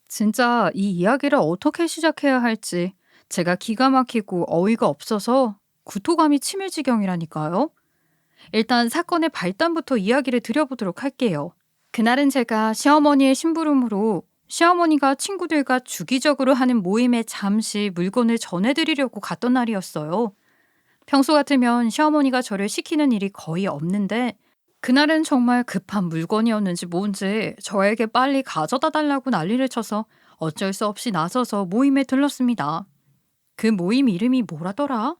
진짜 이 이야기를 어떻게 시작해야 할지 제가 기가 막히고 어이가 없어서 구토감이 치밀 지경이라니까요. 일단 사건의 발단부터 이야기를 드려보도록 할게요. 그날은 제가 시어머니의 심부름으로 시어머니가 친구들과 주기적으로 하는 모임에 잠시 물건을 전해드리려고 갔던 날이었어요. 평소 같으면 시어머니가 저를 시키는 일이 거의 없는데 그날은 정말 급한 물건이었는지 뭔지 저에게 빨리 가져다 달라고 난리를 쳐서 어쩔 수 없이 나서서 모임에 들렀습니다. 그 모임 이름이 뭐라더라?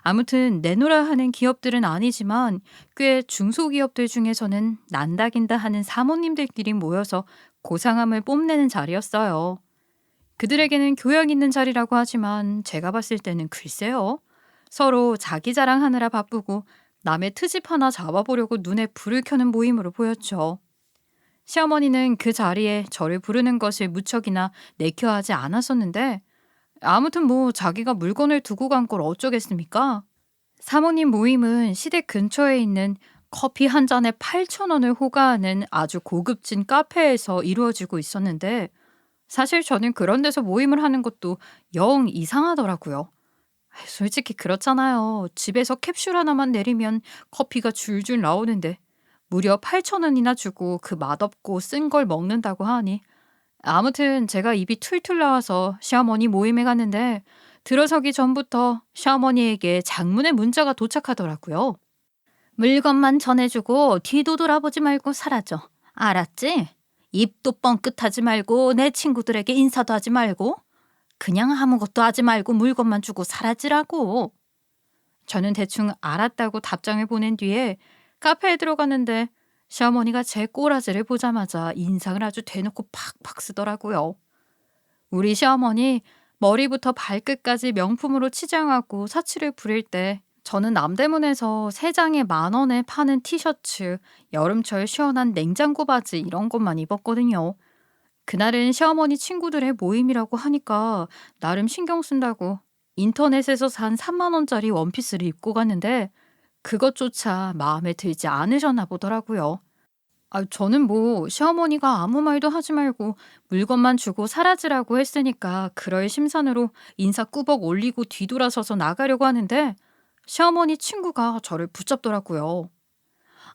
아무튼 내노라 하는 기업들은 아니지만 꽤 중소기업들 중에서는 난다긴다 하는 사모님들끼리 모여서 고상함을 뽐내는 자리였어요. 그들에게는 교양 있는 자리라고 하지만 제가 봤을 때는 글쎄요. 서로 자기 자랑하느라 바쁘고 남의 트집 하나 잡아보려고 눈에 불을 켜는 모임으로 보였죠. 시어머니는 그 자리에 저를 부르는 것을 무척이나 내켜하지 않았었는데 아무튼 뭐 자기가 물건을 두고 간 걸 어쩌겠습니까? 사모님 모임은 시댁 근처에 있는 커피 한 잔에 8,000원을 호가하는 아주 고급진 카페에서 이루어지고 있었는데 사실 저는 그런 데서 모임을 하는 것도 영 이상하더라고요. 솔직히 그렇잖아요. 집에서 캡슐 하나만 내리면 커피가 줄줄 나오는데 무려 8,000원이나 주고 그 맛없고 쓴 걸 먹는다고 하니 아무튼 제가 입이 툴툴 나와서 시어머니 모임에 갔는데 들어서기 전부터 시어머니에게 장문의 문자가 도착하더라고요. 물건만 전해주고 뒤도 돌아보지 말고 사라져. 알았지? 입도 뻥끗하지 말고 내 친구들에게 인사도 하지 말고 그냥 아무것도 하지 말고 물건만 주고 사라지라고. 저는 대충 알았다고 답장을 보낸 뒤에 카페에 들어갔는데 시어머니가 제 꼬라지를 보자마자 인상을 아주 대놓고 팍팍 쓰더라고요. 우리 시어머니 머리부터 발끝까지 명품으로 치장하고 사치를 부릴 때 저는 남대문에서 세 장에 10,000원에 파는 티셔츠, 여름철 시원한 냉장고 바지 이런 것만 입었거든요. 그날은 시어머니 친구들의 모임이라고 하니까 나름 신경 쓴다고 인터넷에서 산 3만 원짜리 원피스를 입고 갔는데 그것조차 마음에 들지 않으셨나 보더라고요. 저는 뭐 시어머니가 아무 말도 하지 말고 물건만 주고 사라지라고 했으니까 그럴 심산으로 인사 꾸벅 올리고 뒤돌아서서 나가려고 하는데 시어머니 친구가 저를 붙잡더라고요.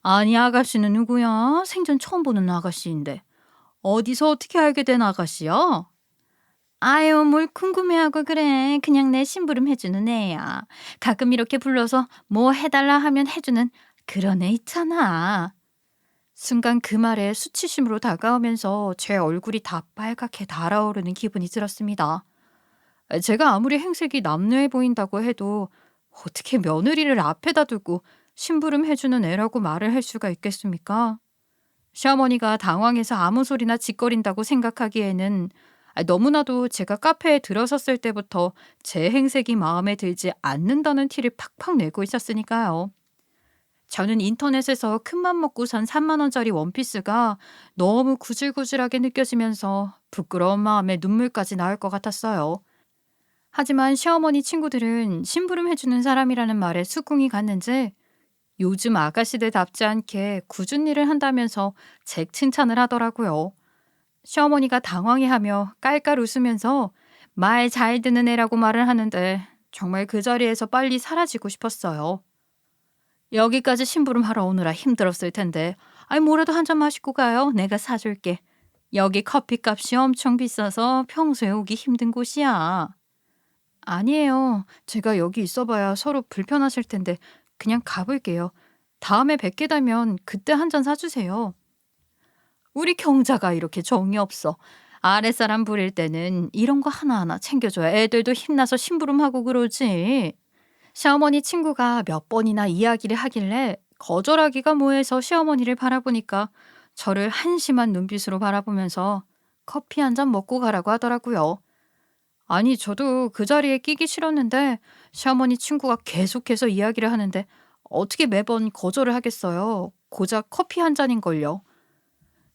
아니 아가씨는 누구야? 생전 처음 보는 아가씨인데. 어디서 어떻게 알게 된 아가씨야? 아유, 뭘 궁금해하고 그래. 그냥 내 심부름 해주는 애야. 가끔 이렇게 불러서 뭐 해달라 하면 해주는 그런 애 있잖아. 순간 그 말에 수치심으로 다가오면서 제 얼굴이 다 빨갛게 달아오르는 기분이 들었습니다. 제가 아무리 행색이 남루해 보인다고 해도 어떻게 며느리를 앞에다 두고 심부름 해주는 애라고 말을 할 수가 있겠습니까? 시어머니가 당황해서 아무 소리나 짓거린다고 생각하기에는 너무나도 제가 카페에 들어섰을 때부터 제 행색이 마음에 들지 않는다는 티를 팍팍 내고 있었으니까요. 저는 인터넷에서 큰맘 먹고 산 3만 원짜리 원피스가 너무 구질구질하게 느껴지면서 부끄러운 마음에 눈물까지 나올 것 같았어요. 하지만 시어머니 친구들은 심부름 해주는 사람이라는 말에 수긍이 갔는지 요즘 아가씨들답지 않게 굳은 일을 한다면서 제 칭찬을 하더라고요. 시어머니가 당황해하며 깔깔 웃으면서 말 잘 듣는 애라고 말을 하는데 정말 그 자리에서 빨리 사라지고 싶었어요. 여기까지 심부름하러 오느라 힘들었을 텐데 뭐라도 한 잔 마시고 가요. 내가 사줄게. 여기 커피값이 엄청 비싸서 평소에 오기 힘든 곳이야. 아니에요. 제가 여기 있어봐야 서로 불편하실 텐데 그냥 가볼게요. 다음에 뵙게 되면 그때 한 잔 사주세요. 우리 경자가 이렇게 정이 없어. 아랫사람 부릴 때는 이런 거 하나하나 챙겨줘야 애들도 힘나서 심부름하고 그러지. 시어머니 친구가 몇 번이나 이야기를 하길래 거절하기가 뭐해서 시어머니를 바라보니까 저를 한심한 눈빛으로 바라보면서 커피 한 잔 먹고 가라고 하더라고요. 아니, 저도 그 자리에 끼기 싫었는데 시어머니 친구가 계속해서 이야기를 하는데 어떻게 매번 거절을 하겠어요. 고작 커피 한 잔인걸요.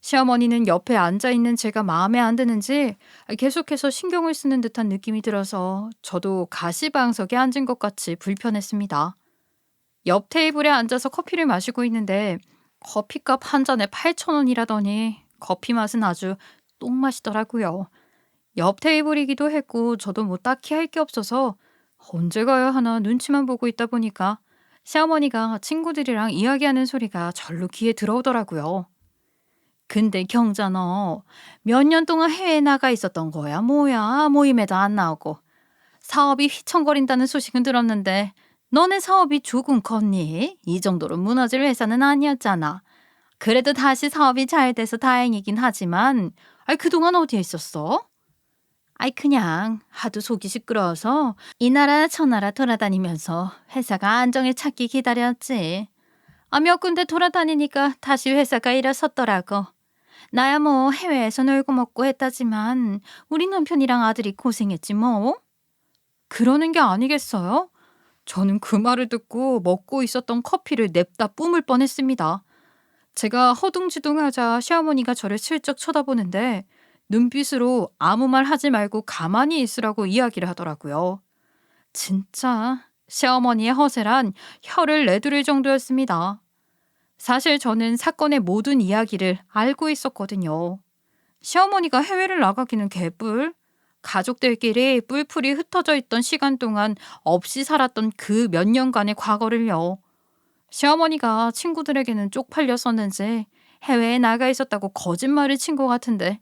시어머니는 옆에 앉아 있는 제가 마음에 안 드는지 계속해서 신경을 쓰는 듯한 느낌이 들어서 저도 가시방석에 앉은 것 같이 불편했습니다. 옆 테이블에 앉아서 커피를 마시고 있는데 커피값 한 잔에 8,000원이라더니 커피 맛은 아주 똥맛이더라고요. 옆 테이블이기도 했고 저도 뭐 딱히 할 게 없어서 언제 가야 하나 눈치만 보고 있다 보니까 시어머니가 친구들이랑 이야기하는 소리가 절로 귀에 들어오더라고요. 근데 경자 너 몇 년 동안 해외에 나가 있었던 거야? 뭐야? 모임에도 안 나오고. 사업이 휘청거린다는 소식은 들었는데 너네 사업이 조금 컸니? 이 정도로 무너질 회사는 아니었잖아. 그래도 다시 사업이 잘 돼서 다행이긴 하지만 그동안 어디에 있었어? 그냥 하도 속이 시끄러워서 이 나라 저 나라 돌아다니면서 회사가 안정을 찾기 기다렸지. 몇 군데 돌아다니니까 다시 회사가 일어섰더라고. 나야 뭐 해외에서 놀고 먹고 했다지만 우리 남편이랑 아들이 고생했지 뭐. 그러는 게 아니겠어요? 저는 그 말을 듣고 먹고 있었던 커피를 냅다 뿜을 뻔했습니다. 제가 허둥지둥하자 시어머니가 저를 슬쩍 쳐다보는데 눈빛으로 아무 말 하지 말고 가만히 있으라고 이야기를 하더라고요. 진짜 시어머니의 허세란 혀를 내두를 정도였습니다. 사실 저는 사건의 모든 이야기를 알고 있었거든요. 시어머니가 해외를 나가기는 개뿔. 가족들끼리 뿔풀이 흩어져 있던 시간 동안 없이 살았던 그 몇 년간의 과거를요. 시어머니가 친구들에게는 쪽팔렸었는지 해외에 나가 있었다고 거짓말을 친 것 같은데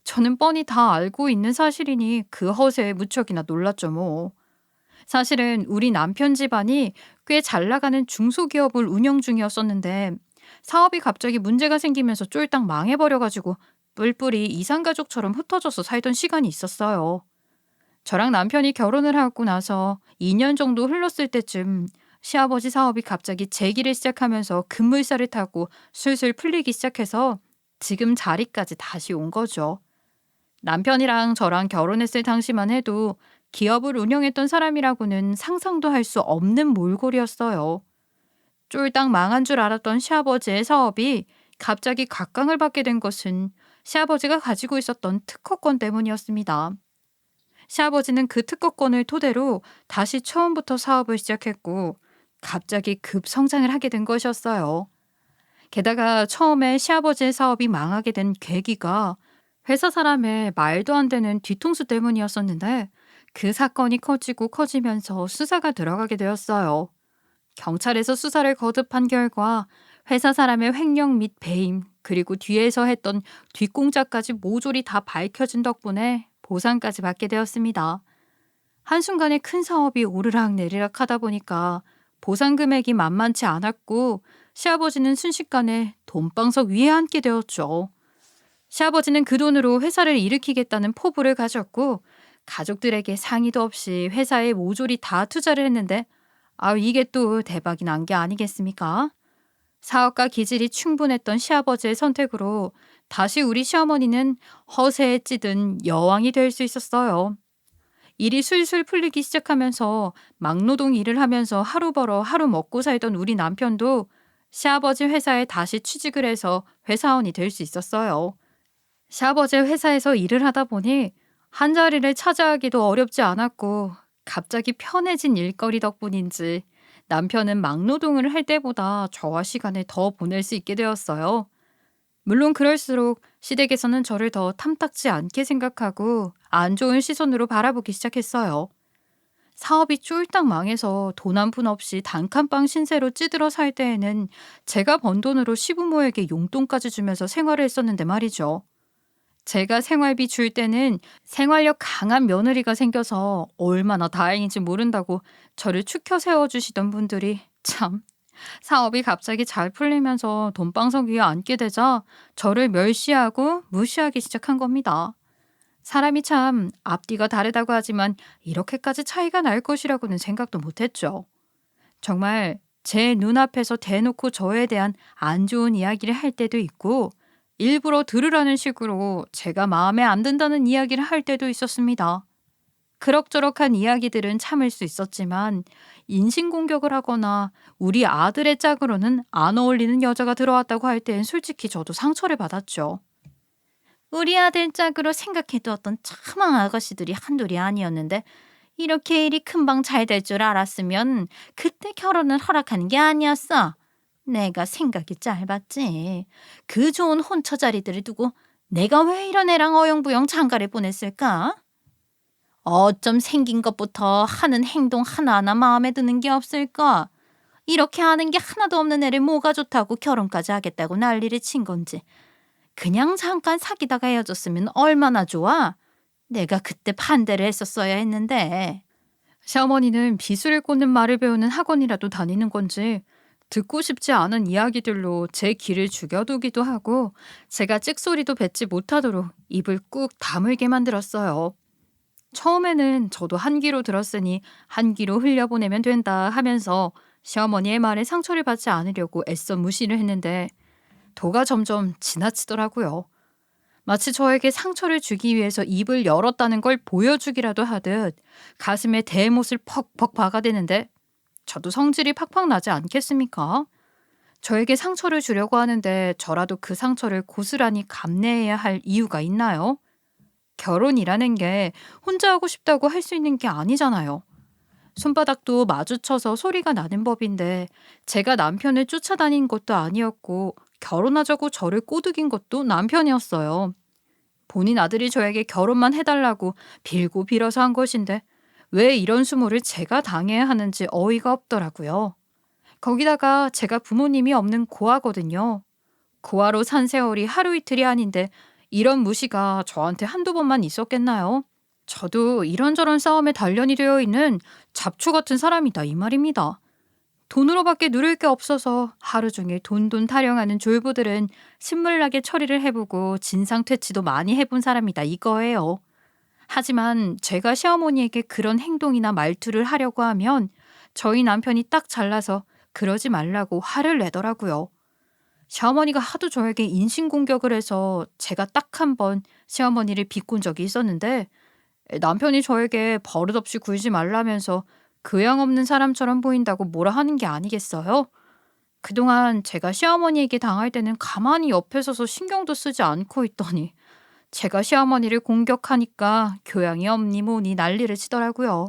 저는 뻔히 다 알고 있는 사실이니 그 허세에 무척이나 놀랐죠 뭐. 사실은 우리 남편 집안이 꽤 잘 나가는 중소기업을 운영 중이었었는데 사업이 갑자기 문제가 생기면서 쫄딱 망해버려가지고 뿔뿔이 이산가족처럼 흩어져서 살던 시간이 있었어요. 저랑 남편이 결혼을 하고 나서 2년 정도 흘렀을 때쯤 시아버지 사업이 갑자기 재기를 시작하면서 급물살을 타고 술술 풀리기 시작해서 지금 자리까지 다시 온 거죠. 남편이랑 저랑 결혼했을 당시만 해도 기업을 운영했던 사람이라고는 상상도 할 수 없는 몰골이었어요. 쫄딱 망한 줄 알았던 시아버지의 사업이 갑자기 각광을 받게 된 것은 시아버지가 가지고 있었던 특허권 때문이었습니다. 시아버지는 그 특허권을 토대로 다시 처음부터 사업을 시작했고 갑자기 급성장을 하게 된 것이었어요. 게다가 처음에 시아버지의 사업이 망하게 된 계기가 회사 사람의 말도 안 되는 뒤통수 때문이었었는데 그 사건이 커지고 커지면서 수사가 들어가게 되었어요. 경찰에서 수사를 거듭한 결과 회사 사람의 횡령 및 배임 그리고 뒤에서 했던 뒷공작까지 모조리 다 밝혀진 덕분에 보상까지 받게 되었습니다. 한순간에 큰 사업이 오르락 내리락 하다 보니까 보상 금액이 만만치 않았고 시아버지는 순식간에 돈방석 위에 앉게 되었죠. 시아버지는 그 돈으로 회사를 일으키겠다는 포부를 가졌고 가족들에게 상의도 없이 회사에 모조리 다 투자를 했는데 이게 또 대박이 난 게 아니겠습니까? 사업가 기질이 충분했던 시아버지의 선택으로 다시 우리 시어머니는 허세에 찌든 여왕이 될 수 있었어요. 일이 술술 풀리기 시작하면서 막노동 일을 하면서 하루 벌어 하루 먹고 살던 우리 남편도 시아버지 회사에 다시 취직을 해서 회사원이 될 수 있었어요. 시아버지 회사에서 일을 하다 보니 한자리를 차지하기도 어렵지 않았고 갑자기 편해진 일거리 덕분인지 남편은 막노동을 할 때보다 저와 시간을 더 보낼 수 있게 되었어요. 물론 그럴수록 시댁에서는 저를 더 탐탁지 않게 생각하고 안 좋은 시선으로 바라보기 시작했어요. 사업이 쫄딱 망해서 돈 한 푼 없이 단칸방 신세로 찌들어 살 때에는 제가 번 돈으로 시부모에게 용돈까지 주면서 생활을 했었는데 말이죠. 제가 생활비 줄 때는 생활력 강한 며느리가 생겨서 얼마나 다행인지 모른다고 저를 추켜 세워주시던 분들이 참 사업이 갑자기 잘 풀리면서 돈방석 위에 앉게 되자 저를 멸시하고 무시하기 시작한 겁니다. 사람이 참 앞뒤가 다르다고 하지만 이렇게까지 차이가 날 것이라고는 생각도 못했죠. 정말 제 눈앞에서 대놓고 저에 대한 안 좋은 이야기를 할 때도 있고 일부러 들으라는 식으로 제가 마음에 안 든다는 이야기를 할 때도 있었습니다. 그럭저럭한 이야기들은 참을 수 있었지만 인신공격을 하거나 우리 아들의 짝으로는 안 어울리는 여자가 들어왔다고 할 땐 솔직히 저도 상처를 받았죠. 우리 아들 짝으로 생각해두었던 참한 아가씨들이 한둘이 아니었는데 이렇게 일이 금방 잘 될 줄 알았으면 그때 결혼을 허락하는 게 아니었어. 내가 생각이 짧았지. 그 좋은 혼처자리들을 두고 내가 왜 이런 애랑 어영부영 장가를 보냈을까? 어쩜 생긴 것부터 하는 행동 하나하나 마음에 드는 게 없을까? 이렇게 하는 게 하나도 없는 애를 뭐가 좋다고 결혼까지 하겠다고 난리를 친 건지. 그냥 잠깐 사귀다가 헤어졌으면 얼마나 좋아? 내가 그때 반대를 했었어야 했는데. 시어머니는 비수를 꽂는 말을 배우는 학원이라도 다니는 건지 듣고 싶지 않은 이야기들로 제 귀를 죽여두기도 하고 제가 찍소리도 뱉지 못하도록 입을 꾹 다물게 만들었어요. 처음에는 저도 한 귀로 들었으니 한 귀로 흘려보내면 된다 하면서 시어머니의 말에 상처를 받지 않으려고 애써 무시를 했는데 도가 점점 지나치더라고요. 마치 저에게 상처를 주기 위해서 입을 열었다는 걸 보여주기라도 하듯 가슴에 대못을 퍽퍽 박아대는데 저도 성질이 팍팍 나지 않겠습니까? 저에게 상처를 주려고 하는데 저라도 그 상처를 고스란히 감내해야 할 이유가 있나요? 결혼이라는 게 혼자 하고 싶다고 할 수 있는 게 아니잖아요. 손바닥도 마주쳐서 소리가 나는 법인데 제가 남편을 쫓아다닌 것도 아니었고 결혼하자고 저를 꼬드긴 것도 남편이었어요. 본인 아들이 저에게 결혼만 해달라고 빌고 빌어서 한 것인데 왜 이런 수모를 제가 당해야 하는지 어이가 없더라고요. 거기다가 제가 부모님이 없는 고아거든요. 고아로 산 세월이 하루 이틀이 아닌데 이런 무시가 저한테 한두 번만 있었겠나요? 저도 이런저런 싸움에 단련이 되어 있는 잡초 같은 사람이다 이 말입니다. 돈으로밖에 누릴 게 없어서 하루 종일 돈돈 타령하는 졸부들은 신물나게 처리를 해보고 진상퇴치도 많이 해본 사람이다 이거예요. 하지만 제가 시어머니에게 그런 행동이나 말투를 하려고 하면 저희 남편이 딱 잘라서 그러지 말라고 화를 내더라고요. 시어머니가 하도 저에게 인신공격을 해서 제가 딱 한 번 시어머니를 비꼰 적이 있었는데 남편이 저에게 버릇없이 굴지 말라면서 교양 없는 사람처럼 보인다고 뭐라 하는 게 아니겠어요? 그동안 제가 시어머니에게 당할 때는 가만히 옆에 서서 신경도 쓰지 않고 있더니 제가 시어머니를 공격하니까 교양이 없니 뭐니 난리를 치더라고요.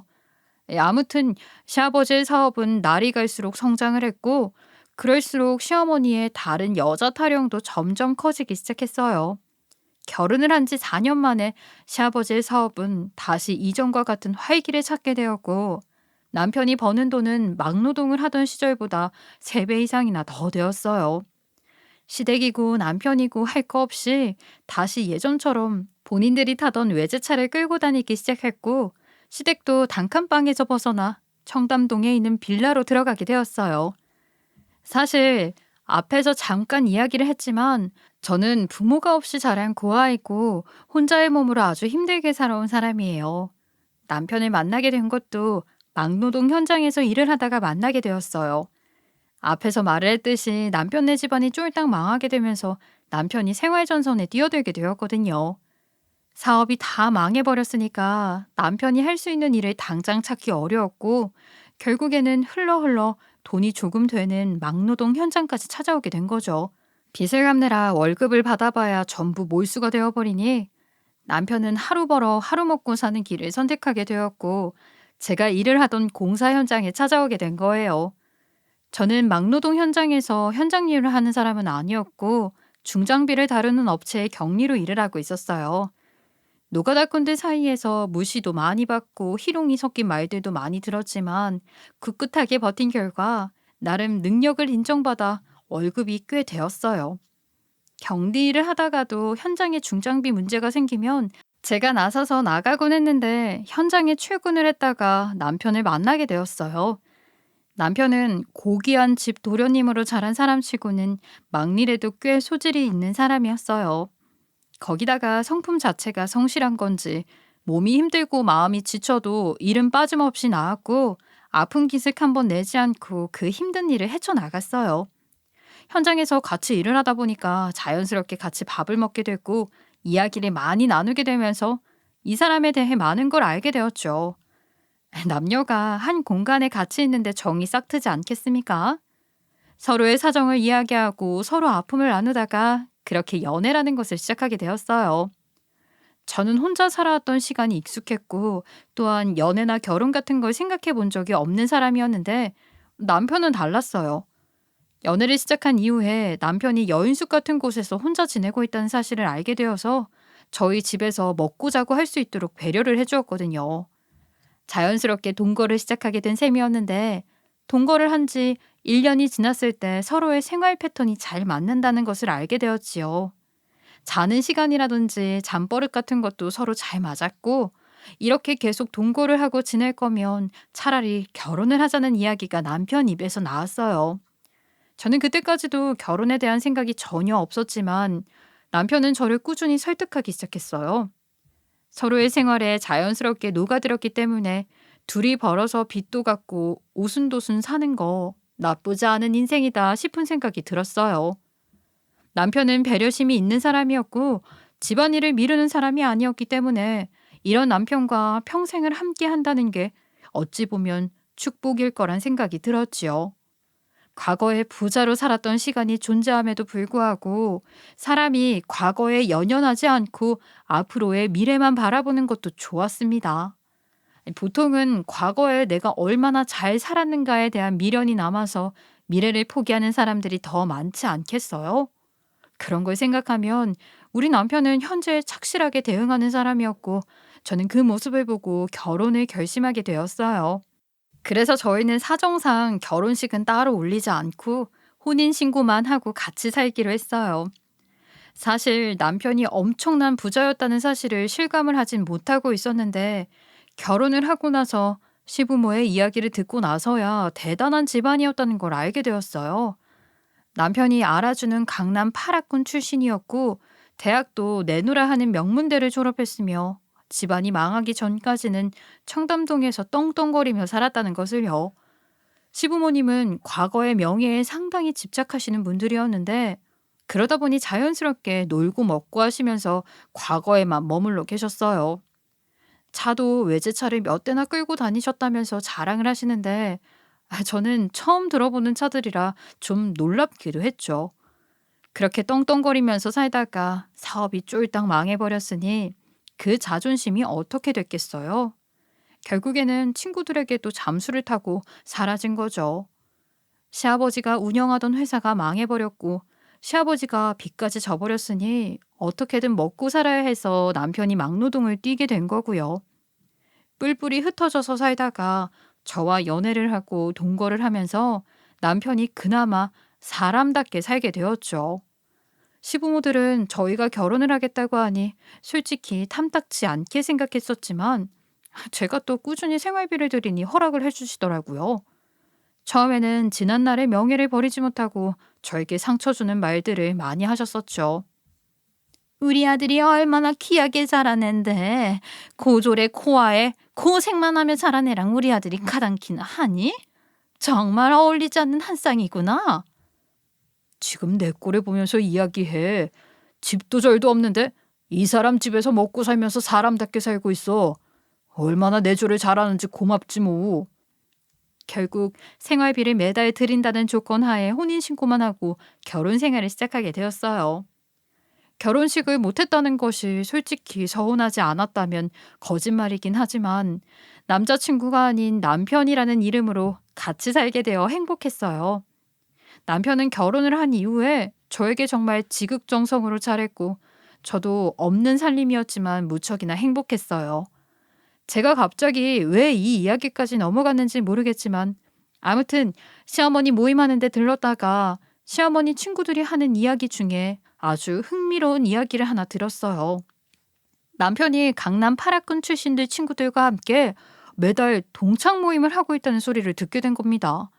아무튼 시아버지의 사업은 날이 갈수록 성장을 했고 그럴수록 시어머니의 다른 여자 타령도 점점 커지기 시작했어요. 결혼을 한 지 4년 만에 시아버지의 사업은 다시 이전과 같은 활기를 찾게 되었고 남편이 버는 돈은 막노동을 하던 시절보다 3배 이상이나 더 되었어요. 시댁이고 남편이고 할 거 없이 다시 예전처럼 본인들이 타던 외제차를 끌고 다니기 시작했고 시댁도 단칸방에서 벗어나 청담동에 있는 빌라로 들어가게 되었어요. 사실 앞에서 잠깐 이야기를 했지만 저는 부모가 없이 자란 고아이고 혼자의 몸으로 아주 힘들게 살아온 사람이에요. 남편을 만나게 된 것도 막노동 현장에서 일을 하다가 만나게 되었어요. 앞에서 말을 했듯이 남편네 집안이 쫄딱 망하게 되면서 남편이 생활전선에 뛰어들게 되었거든요. 사업이 다 망해버렸으니까 남편이 할 수 있는 일을 당장 찾기 어려웠고 결국에는 흘러 돈이 조금 되는 막노동 현장까지 찾아오게 된 거죠. 빚을 갚느라 월급을 받아봐야 전부 몰수가 되어버리니 남편은 하루 벌어 하루 먹고 사는 길을 선택하게 되었고 제가 일을 하던 공사 현장에 찾아오게 된 거예요. 저는 막노동 현장에서 현장 일을 하는 사람은 아니었고 중장비를 다루는 업체에 격리로 일을 하고 있었어요. 노가다꾼들 사이에서 무시도 많이 받고 희롱이 섞인 말들도 많이 들었지만 굳굳하게 버틴 결과 나름 능력을 인정받아 월급이 꽤 되었어요. 격리 일을 하다가도 현장에 중장비 문제가 생기면 제가 나서서 나가곤 했는데 현장에 출근을 했다가 남편을 만나게 되었어요. 남편은 고귀한 집 도련님으로 자란 사람치고는 막일에도 꽤 소질이 있는 사람이었어요. 거기다가 성품 자체가 성실한 건지 몸이 힘들고 마음이 지쳐도 일은 빠짐없이 나왔고 아픈 기색 한번 내지 않고 그 힘든 일을 헤쳐나갔어요. 현장에서 같이 일을 하다 보니까 자연스럽게 같이 밥을 먹게 됐고 이야기를 많이 나누게 되면서 이 사람에 대해 많은 걸 알게 되었죠. 남녀가 한 공간에 같이 있는데 정이 싹 트지 않겠습니까? 서로의 사정을 이야기하고 서로 아픔을 나누다가 그렇게 연애라는 것을 시작하게 되었어요. 저는 혼자 살아왔던 시간이 익숙했고 또한 연애나 결혼 같은 걸 생각해 본 적이 없는 사람이었는데 남편은 달랐어요. 연애를 시작한 이후에 남편이 여인숙 같은 곳에서 혼자 지내고 있다는 사실을 알게 되어서 저희 집에서 먹고 자고 할 수 있도록 배려를 해주었거든요. 자연스럽게 동거를 시작하게 된 셈이었는데 동거를 한 지 1년이 지났을 때 서로의 생활 패턴이 잘 맞는다는 것을 알게 되었지요. 자는 시간이라든지 잠버릇 같은 것도 서로 잘 맞았고 이렇게 계속 동거를 하고 지낼 거면 차라리 결혼을 하자는 이야기가 남편 입에서 나왔어요. 저는 그때까지도 결혼에 대한 생각이 전혀 없었지만 남편은 저를 꾸준히 설득하기 시작했어요. 서로의 생활에 자연스럽게 녹아들었기 때문에 둘이 벌어서 빚도 갚고 오순도순 사는 거 나쁘지 않은 인생이다 싶은 생각이 들었어요. 남편은 배려심이 있는 사람이었고 집안일을 미루는 사람이 아니었기 때문에 이런 남편과 평생을 함께 한다는 게 어찌 보면 축복일 거란 생각이 들었지요. 과거에 부자로 살았던 시간이 존재함에도 불구하고 사람이 과거에 연연하지 않고 앞으로의 미래만 바라보는 것도 좋았습니다. 보통은 과거에 내가 얼마나 잘 살았는가에 대한 미련이 남아서 미래를 포기하는 사람들이 더 많지 않겠어요? 그런 걸 생각하면 우리 남편은 현재에 착실하게 대응하는 사람이었고 저는 그 모습을 보고 결혼을 결심하게 되었어요. 그래서 저희는 사정상 결혼식은 따로 올리지 않고 혼인신고만 하고 같이 살기로 했어요. 사실 남편이 엄청난 부자였다는 사실을 실감을 하진 못하고 있었는데 결혼을 하고 나서 시부모의 이야기를 듣고 나서야 대단한 집안이었다는 걸 알게 되었어요. 남편이 알아주는 강남 8학군 출신이었고 대학도 내노라 하는 명문대를 졸업했으며 집안이 망하기 전까지는 청담동에서 떵떵거리며 살았다는 것을요. 시부모님은 과거의 명예에 상당히 집착하시는 분들이었는데 그러다 보니 자연스럽게 놀고 먹고 하시면서 과거에만 머물러 계셨어요. 차도 외제차를 몇 대나 끌고 다니셨다면서 자랑을 하시는데 저는 처음 들어보는 차들이라 좀 놀랍기도 했죠. 그렇게 떵떵거리면서 살다가 사업이 쫄딱 망해버렸으니 그 자존심이 어떻게 됐겠어요? 결국에는 친구들에게도 잠수를 타고 사라진 거죠. 시아버지가 운영하던 회사가 망해버렸고 시아버지가 빚까지 져버렸으니 어떻게든 먹고 살아야 해서 남편이 막노동을 뛰게 된 거고요. 뿔뿔이 흩어져서 살다가 저와 연애를 하고 동거를 하면서 남편이 그나마 사람답게 살게 되었죠. 시부모들은 저희가 결혼을 하겠다고 하니 솔직히 탐탁지 않게 생각했었지만 제가 또 꾸준히 생활비를 드리니 허락을 해주시더라고요. 처음에는 지난날의 명예를 버리지 못하고 저에게 상처 주는 말들을 많이 하셨었죠. 우리 아들이 얼마나 귀하게 자라낸데 고졸에 고아에 고생만 하며 자란 애랑 우리 아들이 가당키나 하니? 정말 어울리지 않는 한 쌍이구나. 지금 내 꼴을 보면서 이야기해. 집도 절도 없는데 이 사람 집에서 먹고 살면서 사람답게 살고 있어. 얼마나 내조를 잘하는지 고맙지 뭐. 결국 생활비를 매달 드린다는 조건 하에 혼인신고만 하고 결혼 생활을 시작하게 되었어요. 결혼식을 못했다는 것이 솔직히 서운하지 않았다면 거짓말이긴 하지만 남자친구가 아닌 남편이라는 이름으로 같이 살게 되어 행복했어요. 남편은 결혼을 한 이후에 저에게 정말 지극정성으로 잘했고 저도 없는 살림이었지만 무척이나 행복했어요. 제가 갑자기 왜 이 이야기까지 넘어갔는지 모르겠지만 아무튼 시어머니 모임하는 데 들렀다가 시어머니 친구들이 하는 이야기 중에 아주 흥미로운 이야기를 하나 들었어요. 남편이 강남 8학군 출신들 친구들과 함께 매달 동창 모임을 하고 있다는 소리를 듣게 된 겁니다.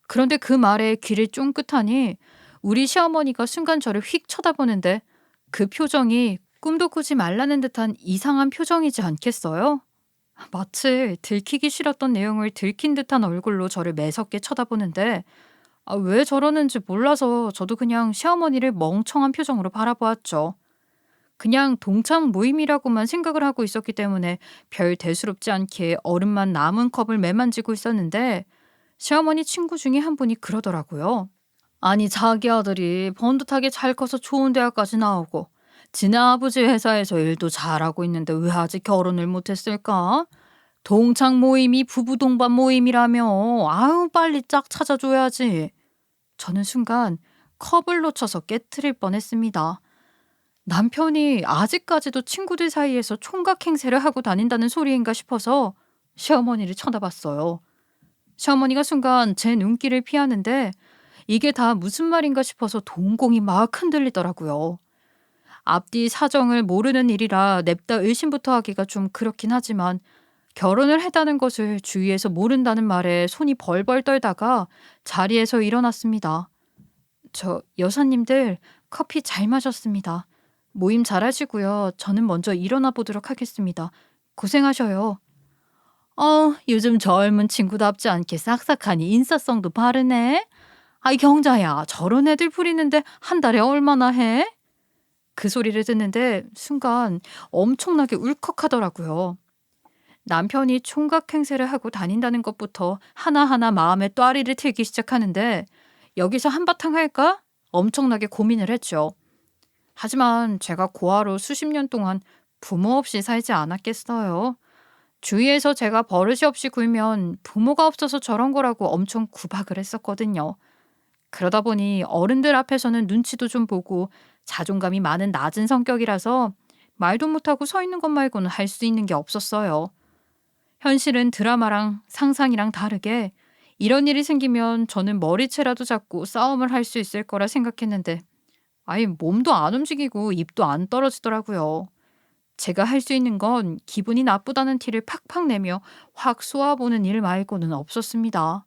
그런데 그 말에 귀를 쫑긋하니 우리 시어머니가 순간 저를 휙 쳐다보는데 그 표정이 꿈도 꾸지 말라는 듯한 이상한 표정이지 않겠어요? 마치 들키기 싫었던 내용을 들킨 듯한 얼굴로 저를 매섭게 쳐다보는데 왜 저러는지 몰라서 저도 그냥 시어머니를 멍청한 표정으로 바라보았죠. 그냥 동창 모임이라고만 생각을 하고 있었기 때문에 별 대수롭지 않게 얼음만 남은 컵을 매만지고 있었는데 시어머니 친구 중에 한 분이 그러더라고요. 아니 자기 아들이 번듯하게 잘 커서 좋은 대학까지 나오고 지네 아버지 회사에서 일도 잘하고 있는데 왜 아직 결혼을 못했을까? 동창 모임이 부부 동반 모임이라며 아유 빨리 짝 찾아줘야지. 저는 순간 컵을 놓쳐서 깨트릴 뻔했습니다. 남편이 아직까지도 친구들 사이에서 총각 행세를 하고 다닌다는 소리인가 싶어서 시어머니를 쳐다봤어요. 시어머니가 순간 제 눈길을 피하는데 이게 다 무슨 말인가 싶어서 동공이 막 흔들리더라고요. 앞뒤 사정을 모르는 일이라 냅다 의심부터 하기가 좀 그렇긴 하지만 결혼을 했다는 것을 주위에서 모른다는 말에 손이 벌벌 떨다가 자리에서 일어났습니다. 저 여사님들 커피 잘 마셨습니다. 모임 잘 하시고요. 저는 먼저 일어나 보도록 하겠습니다. 고생하셔요. 요즘 젊은 친구답지 않게 싹싹하니 인사성도 바르네. 아이 경자야, 저런 애들 부리는데 한 달에 얼마나 해? 그 소리를 듣는데 순간 엄청나게 울컥하더라고요. 남편이 총각 행세를 하고 다닌다는 것부터 하나하나 마음에 또아리를 틀기 시작하는데 여기서 한바탕 할까? 엄청나게 고민을 했죠. 하지만 제가 고아로 수십 년 동안 부모 없이 살지 않았겠어요. 주위에서 제가 버릇이 없이 굴면 부모가 없어서 저런 거라고 엄청 구박을 했었거든요. 그러다 보니 어른들 앞에서는 눈치도 좀 보고 자존감이 많은 낮은 성격이라서 말도 못하고 서 있는 것 말고는 할 수 있는 게 없었어요. 현실은 드라마랑 상상이랑 다르게 이런 일이 생기면 저는 머리채라도 잡고 싸움을 할 수 있을 거라 생각했는데 아예 몸도 안 움직이고 입도 안 떨어지더라고요. 제가 할 수 있는 건 기분이 나쁘다는 티를 팍팍 내며 확 쏘아보는 일 말고는 없었습니다.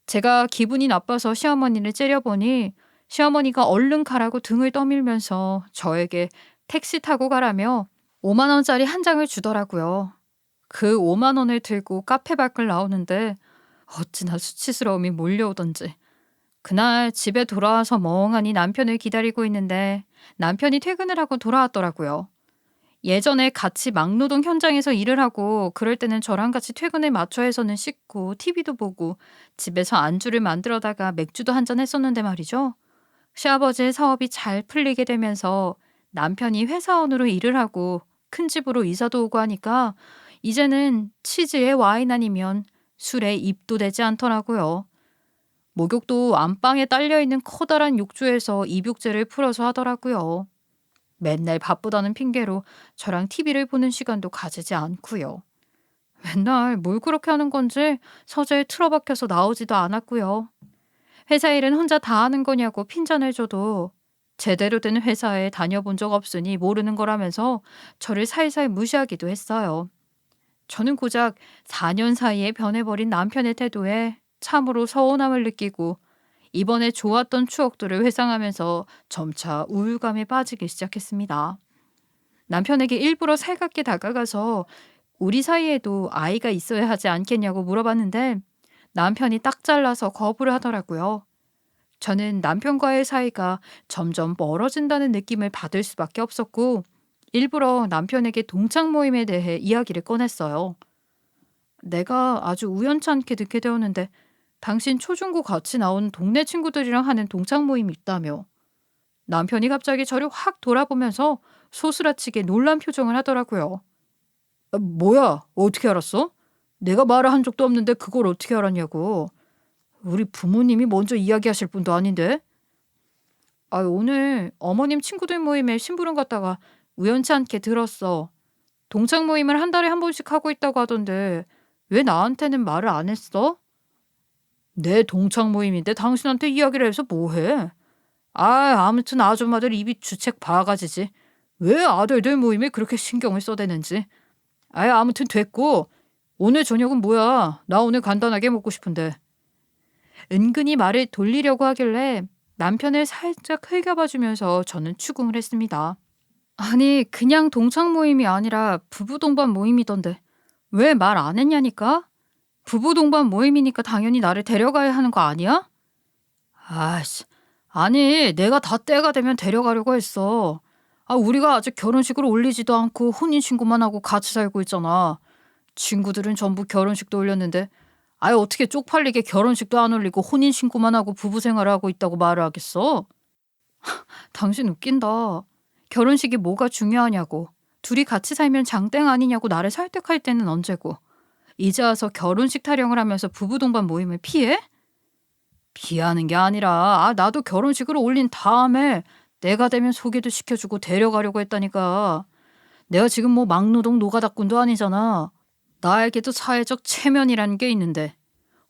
제가 기분이 나빠서 시어머니를 째려보니 시어머니가 얼른 가라고 등을 떠밀면서 저에게 택시 타고 가라며 5만 원짜리 한 장을 주더라고요. 그 5만 원을 들고 카페 밖을 나오는데 어찌나 수치스러움이 몰려오던지. 그날 집에 돌아와서 멍하니 남편을 기다리고 있는데 남편이 퇴근을 하고 돌아왔더라고요. 예전에 같이 막노동 현장에서 일을 하고 그럴 때는 저랑 같이 퇴근에 맞춰서는 씻고 TV도 보고 집에서 안주를 만들어다가 맥주도 한잔 했었는데 말이죠. 시아버지의 사업이 잘 풀리게 되면서 남편이 회사원으로 일을 하고 큰 집으로 이사도 오고 하니까 이제는 치즈에 와인 아니면 술에 입도 되지 않더라고요. 목욕도 안방에 딸려있는 커다란 욕조에서 입욕제를 풀어서 하더라고요. 맨날 바쁘다는 핑계로 저랑 TV를 보는 시간도 가지지 않고요. 맨날 뭘 그렇게 하는 건지 서재에 틀어박혀서 나오지도 않았고요. 회사 일은 혼자 다 하는 거냐고 핀잔을 줘도 제대로 된 회사에 다녀본 적 없으니 모르는 거라면서 저를 살살 무시하기도 했어요. 저는 고작 4년 사이에 변해버린 남편의 태도에 참으로 서운함을 느끼고 이번에 좋았던 추억들을 회상하면서 점차 우울감에 빠지기 시작했습니다. 남편에게 일부러 살갑게 다가가서 우리 사이에도 아이가 있어야 하지 않겠냐고 물어봤는데 남편이 딱 잘라서 거부를 하더라고요. 저는 남편과의 사이가 점점 멀어진다는 느낌을 받을 수밖에 없었고 일부러 남편에게 동창 모임에 대해 이야기를 꺼냈어요. 내가 아주 우연찮게 듣게 되었는데 당신 초중고 같이 나온 동네 친구들이랑 하는 동창 모임이 있다며. 남편이 갑자기 저를 확 돌아보면서 소스라치게 놀란 표정을 하더라고요. 뭐야? 어떻게 알았어? 내가 말을 한 적도 없는데 그걸 어떻게 알았냐고. 우리 부모님이 먼저 이야기하실 분도 아닌데. 오늘 어머님 친구들 모임에 심부름 갔다가 우연치 않게 들었어. 동창 모임을 한 달에 한 번씩 하고 있다고 하던데 왜 나한테는 말을 안 했어? 내 동창 모임인데 당신한테 이야기를 해서 뭐해? 아무튼 아줌마들 입이 주책 바가지지. 왜 아들들 모임에 그렇게 신경을 써대는지. 아무튼 됐고 오늘 저녁은 뭐야? 나 오늘 간단하게 먹고 싶은데. 은근히 말을 돌리려고 하길래 남편을 살짝 흘겨봐주면서 저는 추궁을 했습니다. 아니 그냥 동창 모임이 아니라 부부 동반 모임이던데 왜 말 안 했냐니까? 부부 동반 모임이니까 당연히 나를 데려가야 하는 거 아니야? 아씨, 아니 내가 다 때가 되면 데려가려고 했어. 우리가 아직 결혼식을 올리지도 않고 혼인신고만 하고 같이 살고 있잖아. 친구들은 전부 결혼식도 올렸는데 어떻게 쪽팔리게 결혼식도 안 올리고 혼인신고만 하고 부부 생활을 하고 있다고 말을 하겠어? 당신 웃긴다. 결혼식이 뭐가 중요하냐고. 둘이 같이 살면 장땡 아니냐고 나를 설득할 때는 언제고. 이제 와서 결혼식 타령을 하면서 부부 동반 모임을 피해? 피하는 게 아니라 나도 결혼식을 올린 다음에 내가 되면 소개도 시켜주고 데려가려고 했다니까. 내가 지금 뭐 막노동 노가다꾼도 아니잖아. 나에게도 사회적 체면이라는 게 있는데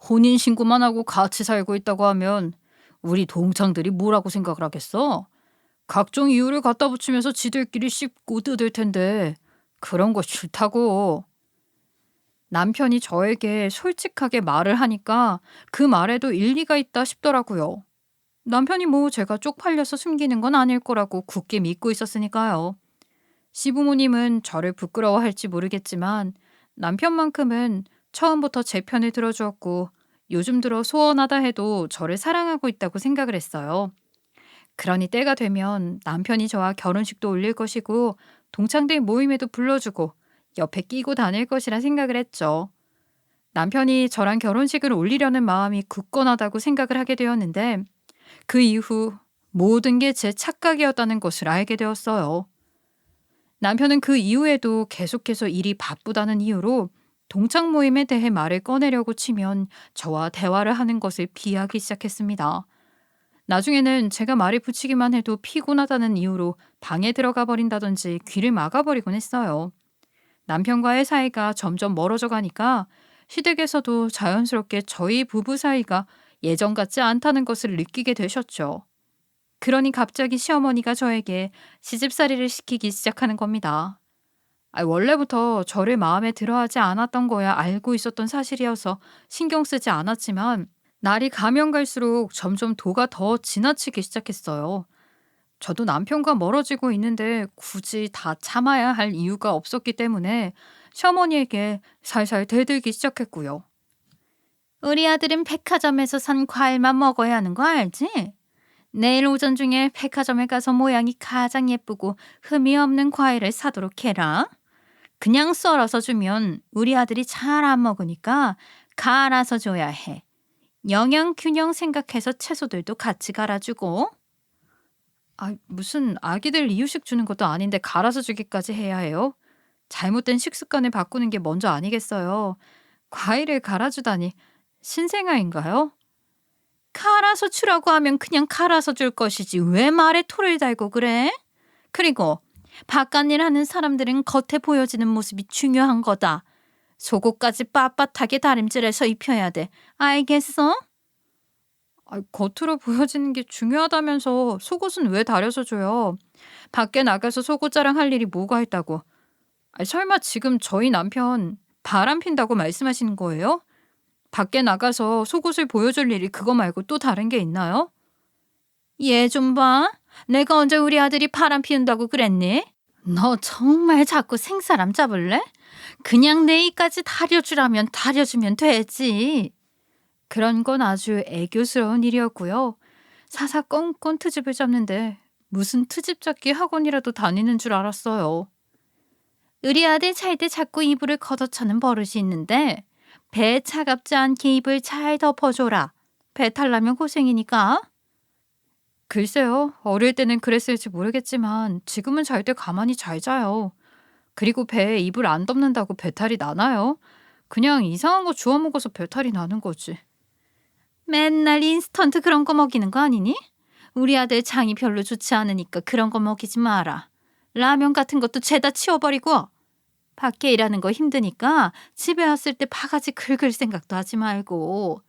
혼인신고만 하고 같이 살고 있다고 하면 우리 동창들이 뭐라고 생각을 하겠어? 각종 이유를 갖다 붙이면서 지들끼리 씹고 뜯을 텐데 그런 거 싫다고. 남편이 저에게 솔직하게 말을 하니까 그 말에도 일리가 있다 싶더라고요. 남편이 뭐 제가 쪽팔려서 숨기는 건 아닐 거라고 굳게 믿고 있었으니까요. 시부모님은 저를 부끄러워할지 모르겠지만 남편만큼은 처음부터 제 편을 들어주었고 요즘 들어 소원하다 해도 저를 사랑하고 있다고 생각을 했어요. 그러니 때가 되면 남편이 저와 결혼식도 올릴 것이고 동창들 모임에도 불러주고 옆에 끼고 다닐 것이라 생각을 했죠. 남편이 저랑 결혼식을 올리려는 마음이 굳건하다고 생각을 하게 되었는데 그 이후 모든 게 제 착각이었다는 것을 알게 되었어요. 남편은 그 이후에도 계속해서 일이 바쁘다는 이유로 동창 모임에 대해 말을 꺼내려고 치면 저와 대화를 하는 것을 피하기 시작했습니다. 나중에는 제가 말을 붙이기만 해도 피곤하다는 이유로 방에 들어가 버린다든지 귀를 막아버리곤 했어요. 남편과의 사이가 점점 멀어져 가니까 시댁에서도 자연스럽게 저희 부부 사이가 예전 같지 않다는 것을 느끼게 되셨죠. 그러니 갑자기 시어머니가 저에게 시집살이를 시키기 시작하는 겁니다. 원래부터 저를 마음에 들어하지 않았던 거야 알고 있었던 사실이어서 신경 쓰지 않았지만 날이 가면 갈수록 점점 도가 더 지나치기 시작했어요. 저도 남편과 멀어지고 있는데 굳이 다 참아야 할 이유가 없었기 때문에 시어머니에게 살살 대들기 시작했고요. 우리 아들은 백화점에서 산 과일만 먹어야 하는 거 알지? 내일 오전 중에 백화점에 가서 모양이 가장 예쁘고 흠이 없는 과일을 사도록 해라. 그냥 썰어서 주면 우리 아들이 잘 안 먹으니까 갈아서 줘야 해. 영양 균형 생각해서 채소들도 같이 갈아주고. 무슨 아기들 이유식 주는 것도 아닌데 갈아서 주기까지 해야 해요? 잘못된 식습관을 바꾸는 게 먼저 아니겠어요. 과일을 갈아주다니 신생아인가요? 갈아서 주라고 하면 그냥 갈아서 줄 것이지 왜 말에 토를 달고 그래? 그리고 바깥일 하는 사람들은 겉에 보여지는 모습이 중요한 거다. 속옷까지 빳빳하게 다림질해서 입혀야 돼. 알겠어? 겉으로 보여지는 게 중요하다면서 속옷은 왜 다려서 줘요? 밖에 나가서 속옷 자랑할 일이 뭐가 있다고. 설마 지금 저희 남편 바람 핀다고 말씀하시는 거예요? 밖에 나가서 속옷을 보여줄 일이 그거 말고 또 다른 게 있나요? 얘 좀 봐. 내가 언제 우리 아들이 바람 피운다고 그랬니? 너 정말 자꾸 생사람 잡을래? 그냥 내 입까지 다려주라면 다려주면 되지. 그런 건 아주 애교스러운 일이었고요. 사사건건 트집을 잡는데 무슨 트집 잡기 학원이라도 다니는 줄 알았어요. 우리 아들 잘 때 자꾸 이불을 걷어차는 버릇이 있는데 배 차갑지 않게 이불 잘 덮어줘라. 배탈 나면 고생이니까. 글쎄요. 어릴 때는 그랬을지 모르겠지만 지금은 잘 때 가만히 잘 자요. 그리고 배에 이불 안 덮는다고 배탈이 나나요? 그냥 이상한 거 주워 먹어서 배탈이 나는 거지. 맨날 인스턴트 그런 거 먹이는 거 아니니? 우리 아들 장이 별로 좋지 않으니까 그런 거 먹이지 마라. 라면 같은 것도 죄다 치워버리고. 밖에 일하는 거 힘드니까 집에 왔을 때 바가지 긁을 생각도 하지 말고.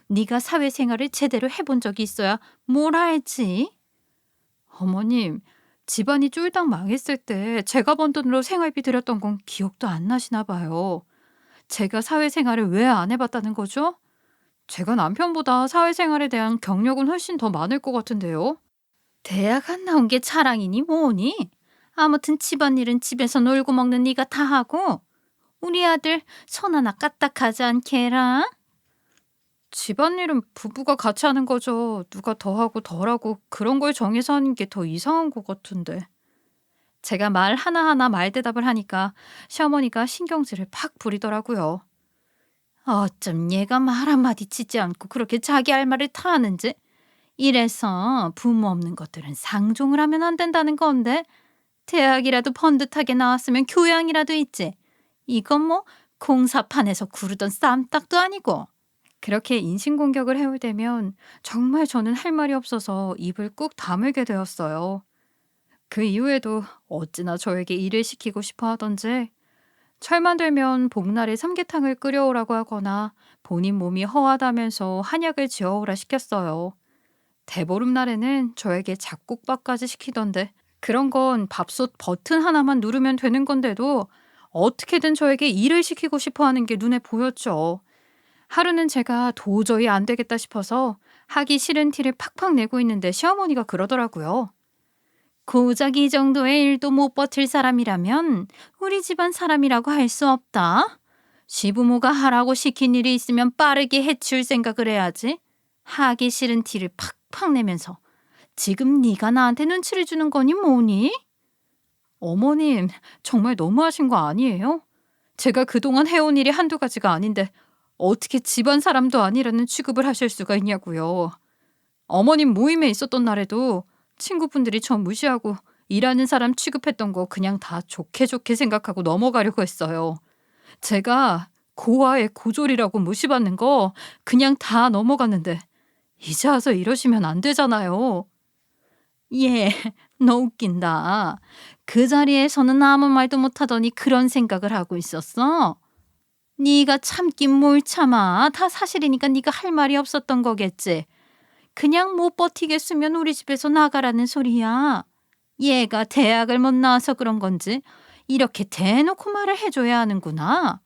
네가 사회생활을 제대로 해본 적이 있어야 뭘 알지? 어머님, 집안이 쫄딱 망했을 때 제가 번 돈으로 생활비 들였던 건 기억도 안 나시나 봐요. 제가 사회생활을 왜 안 해봤다는 거죠? 제가 남편보다 사회생활에 대한 경력은 훨씬 더 많을 것 같은데요. 대학 안 나온 게 자랑이니 뭐니? 아무튼 집안일은 집에서 놀고 먹는 네가 다 하고 우리 아들 손 하나 까딱하지 않게 해라. 집안일은 부부가 같이 하는 거죠. 누가 더 하고 덜 하고 그런 걸 정해서 하는 게 더 이상한 것 같은데. 제가 말 하나하나 말대답을 하니까 시어머니가 신경질을 팍 부리더라고요. 어쩜 얘가 말 한마디 치지 않고 그렇게 자기 할 말을 다 하는지. 이래서 부모 없는 것들은 상종을 하면 안 된다는 건데 대학이라도 번듯하게 나왔으면 교양이라도 있지. 이건 뭐 공사판에서 구르던 쌈딱도 아니고. 그렇게 인신공격을 해올 때면 정말 저는 할 말이 없어서 입을 꾹 다물게 되었어요. 그 이후에도 어찌나 저에게 일을 시키고 싶어 하던지 철만 되면 복날에 삼계탕을 끓여오라고 하거나 본인 몸이 허하다면서 한약을 지어오라 시켰어요. 대보름날에는 저에게 잡곡밥까지 시키던데 그런 건 밥솥 버튼 하나만 누르면 되는 건데도 어떻게든 저에게 일을 시키고 싶어 하는 게 눈에 보였죠. 하루는 제가 도저히 안 되겠다 싶어서 하기 싫은 티를 팍팍 내고 있는데 시어머니가 그러더라고요. 고작 이 정도의 일도 못 버틸 사람이라면 우리 집안 사람이라고 할 수 없다. 시부모가 하라고 시킨 일이 있으면 빠르게 해칠 생각을 해야지. 하기 싫은 티를 팍팍 내면서 지금 네가 나한테 눈치를 주는 거니 뭐니? 어머님, 정말 너무하신 거 아니에요? 제가 그동안 해온 일이 한두 가지가 아닌데 어떻게 집안 사람도 아니라는 취급을 하실 수가 있냐고요. 어머님 모임에 있었던 날에도 친구분들이 저 무시하고 일하는 사람 취급했던 거 그냥 다 좋게 좋게 생각하고 넘어가려고 했어요. 제가 고아의 고졸이라고 무시받는 거 그냥 다 넘어갔는데 이제 와서 이러시면 안 되잖아요. 예, 너 웃긴다. 그 자리에서는 아무 말도 못하더니 그런 생각을 하고 있었어? 네가 참긴 뭘 참아. 다 사실이니까 네가 할 말이 없었던 거겠지. 그냥 못 버티겠으면 우리 집에서 나가라는 소리야. 얘가 대학을 못 나와서 그런 건지 이렇게 대놓고 말을 해줘야 하는구나.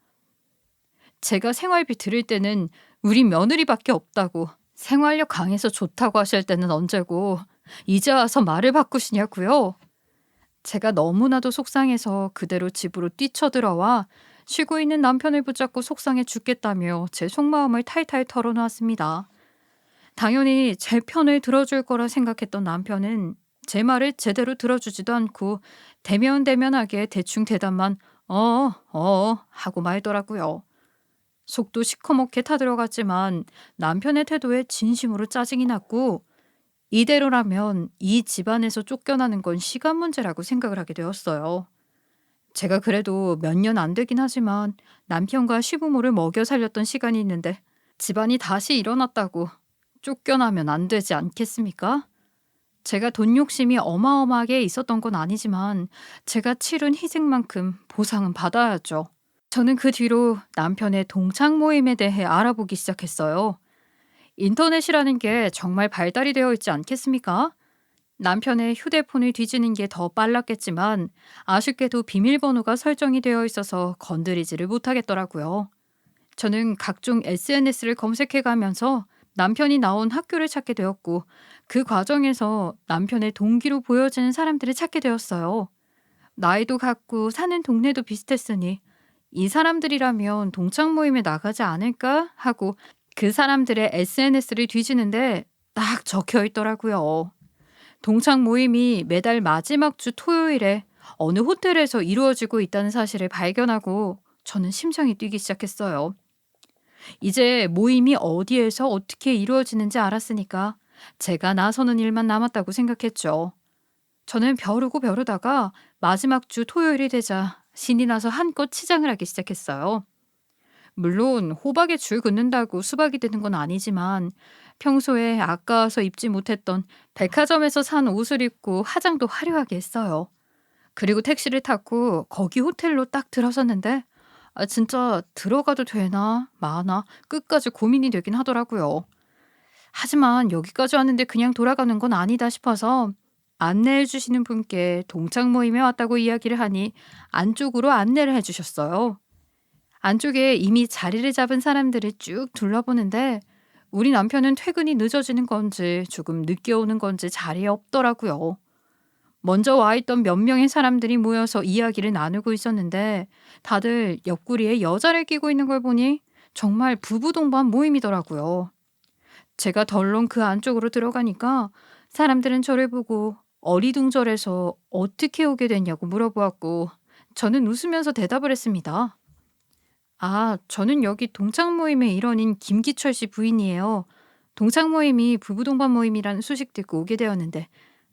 제가 생활비 드릴 때는 우리 며느리밖에 없다고 생활력 강해서 좋다고 하실 때는 언제고 이제 와서 말을 바꾸시냐고요. 제가 너무나도 속상해서 그대로 집으로 뛰쳐들어와 쉬고 있는 남편을 붙잡고 속상해 죽겠다며 제 속마음을 탈탈 털어놓았습니다. 당연히 제 편을 들어줄 거라 생각했던 남편은 제 말을 제대로 들어주지도 않고 대면대면하게 대충 대답만 하고 말더라고요. 속도 시커멓게 타들어갔지만 남편의 태도에 진심으로 짜증이 났고 이대로라면 이 집안에서 쫓겨나는 건 시간 문제라고 생각을 하게 되었어요. 제가 그래도 몇 년 안 되긴 하지만 남편과 시부모를 먹여 살렸던 시간이 있는데 집안이 다시 일어났다고 쫓겨나면 안 되지 않겠습니까? 제가 돈 욕심이 어마어마하게 있었던 건 아니지만 제가 치른 희생만큼 보상은 받아야죠. 저는 그 뒤로 남편의 동창 모임에 대해 알아보기 시작했어요. 인터넷이라는 게 정말 발달이 되어 있지 않겠습니까? 남편의 휴대폰을 뒤지는 게 더 빨랐겠지만 아쉽게도 비밀번호가 설정이 되어 있어서 건드리지를 못하겠더라고요. 저는 각종 SNS를 검색해 가면서 남편이 나온 학교를 찾게 되었고 그 과정에서 남편의 동기로 보여지는 사람들을 찾게 되었어요. 나이도 같고 사는 동네도 비슷했으니 이 사람들이라면 동창 모임에 나가지 않을까 하고 그 사람들의 SNS를 뒤지는데 딱 적혀 있더라고요. 동창 모임이 매달 마지막 주 토요일에 어느 호텔에서 이루어지고 있다는 사실을 발견하고 저는 심장이 뛰기 시작했어요. 이제 모임이 어디에서 어떻게 이루어지는지 알았으니까 제가 나서는 일만 남았다고 생각했죠. 저는 벼르고 벼르다가 마지막 주 토요일이 되자 신이 나서 한껏 치장을 하기 시작했어요. 물론 호박에 줄 긋는다고 수박이 되는 건 아니지만 평소에 아까워서 입지 못했던 백화점에서 산 옷을 입고 화장도 화려하게 했어요. 그리고 택시를 타고 거기 호텔로 딱 들어섰는데 진짜 들어가도 되나 마나 끝까지 고민이 되긴 하더라고요. 하지만 여기까지 왔는데 그냥 돌아가는 건 아니다 싶어서 안내해 주시는 분께 동창 모임에 왔다고 이야기를 하니 안쪽으로 안내를 해 주셨어요. 안쪽에 이미 자리를 잡은 사람들을 쭉 둘러보는데 우리 남편은 퇴근이 늦어지는 건지 조금 늦게 오는 건지 자리에 없더라고요. 먼저 와 있던 몇 명의 사람들이 모여서 이야기를 나누고 있었는데 다들 옆구리에 여자를 끼고 있는 걸 보니 정말 부부 동반 모임이더라고요. 제가 덜렁 그 안쪽으로 들어가니까 사람들은 저를 보고 어리둥절해서 어떻게 오게 됐냐고 물어보았고 저는 웃으면서 대답을 했습니다. 저는 여기 동창 모임의 일원인 김기철 씨 부인이에요. 동창 모임이 부부 동반 모임이라는 소식 듣고 오게 되었는데